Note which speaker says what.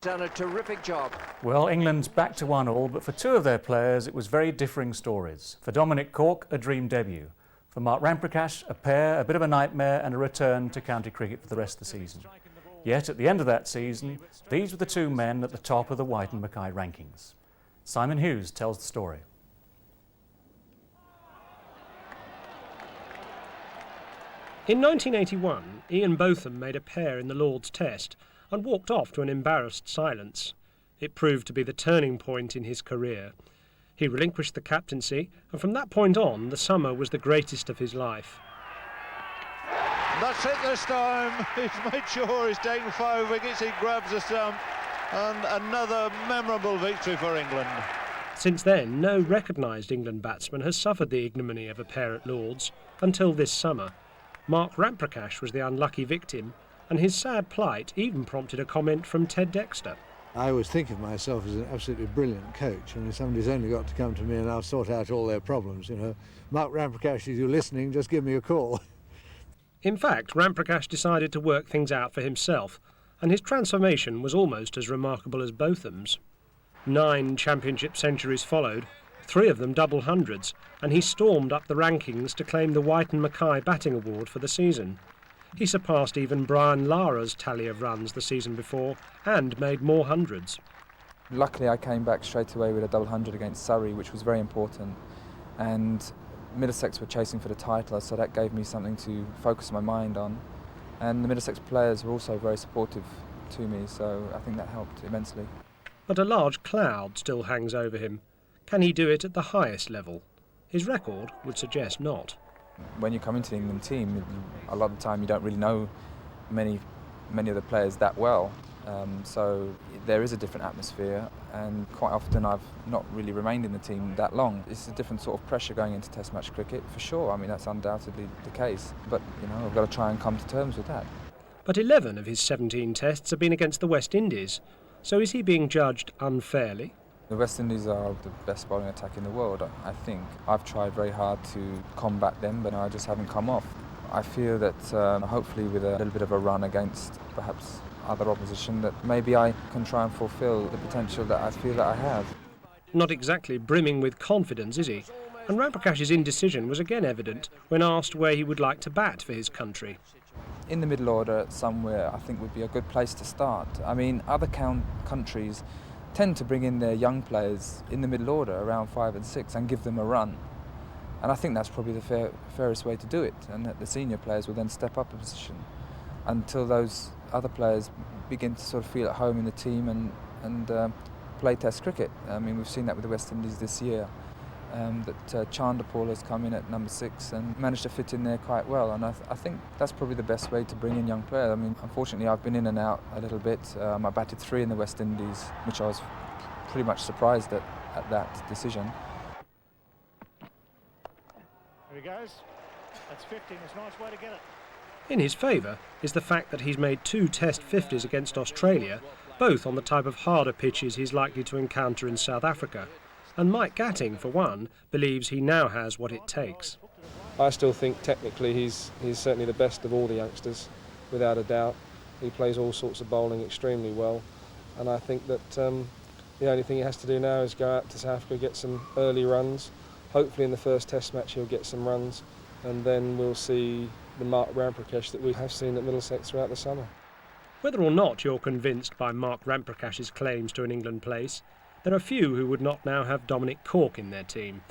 Speaker 1: Done a terrific job.
Speaker 2: Well, England's back to 1-1, but for two of their players it was very differing stories. For Dominic Cork, a dream debut. For Mark RAMPRAKASH, a pair, a bit of a nightmare and a return to county cricket for the rest of the season. Yet at the end of that season, these were the two men at the top of the White and Mackay rankings. Simon Hughes tells the story.
Speaker 3: In 1981, Ian Botham made a pair in the Lord's Test and walked off to an embarrassed silence. It proved to be the turning point in his career. He relinquished the captaincy, and from that point on, the summer was the greatest of his life.
Speaker 4: That's it this time. He's made sure he's taken 5 wickets, he grabs the stump, and another memorable victory for England.
Speaker 3: Since then, no recognised England batsman has suffered the ignominy of a pair at Lord's until this summer. Mark RAMPRAKASH was the unlucky victim, and his sad plight even prompted a comment from Ted Dexter.
Speaker 5: I always think of myself as an absolutely brilliant coach, and if somebody's only got to come to me and I'll sort out all their problems, you know. Mark RAMPRAKASH, if you're listening, just give me a call.
Speaker 3: In fact, RAMPRAKASH decided to work things out for himself, and his transformation was almost as remarkable as Botham's. 9 championship centuries followed, 3 of them double hundreds, and he stormed up the rankings to claim the White and Mackay batting award for the season. He surpassed even Brian Lara's tally of runs the season before and made more hundreds.
Speaker 6: Luckily I came back straight away with a double hundred against Surrey, which was very important, and Middlesex were chasing for the title, so that gave me something to focus my mind on, and the Middlesex players were also very supportive to me, so I think that helped immensely.
Speaker 3: But a large cloud still hangs over him. Can he do it at the highest level? His record would suggest not.
Speaker 6: When you come into the England team, a lot of the time you don't really know many of the players that well, so there is a different atmosphere, and quite often I've not really remained in the team that long. It's a different sort of pressure going into Test match cricket, for sure. I mean, that's undoubtedly the case, but you know, I've got to try and come to terms with that.
Speaker 3: But 11 of his 17 tests have been against the West Indies, so is he being judged unfairly?
Speaker 6: The West Indies are the best bowling attack in the world, I think. I've tried very hard to combat them, but I just haven't come off. I feel that hopefully with a little bit of a run against perhaps other opposition, that maybe I can try and fulfil the potential that I feel that I have.
Speaker 3: Not exactly brimming with confidence, is he? And RAMPRAKASH's indecision was again evident when asked where he would like to bat for his country.
Speaker 6: In the middle order somewhere I think would be a good place to start. I mean, other countries tend to bring in their young players in the middle order around 5 and 6 and give them a run. And I think that's probably the fairest way to do it, and that the senior players will then step up a position until those other players begin to sort of feel at home in the team and play Test cricket. I mean, we've seen that with the West Indies this year, that Chanderpaul has come in at number 6 and managed to fit in there quite well, and I think that's probably the best way to bring in young players. I mean, unfortunately I've been in and out a little bit. I batted 3 in the West Indies, which I was pretty much surprised at that decision.
Speaker 4: Here he goes. That's 50, it's a nice way to get it.
Speaker 3: In his favour is the fact that he's made 2 Test 50s against Australia, both on the type of harder pitches he's likely to encounter in South Africa. And Mike Gatting, for one, believes he now has what it takes.
Speaker 7: I still think technically he's certainly the best of all the youngsters, without a doubt. He plays all sorts of bowling extremely well, and I think that the only thing he has to do now is go out to South Africa, get some early runs. Hopefully in the first Test match he'll get some runs, and then we'll see the Mark RAMPRAKASH that we have seen at Middlesex throughout the summer.
Speaker 3: Whether or not you're convinced by Mark RAMPRAKASH's claims to an England place, there are few who would not now have Dominic Cork in their team.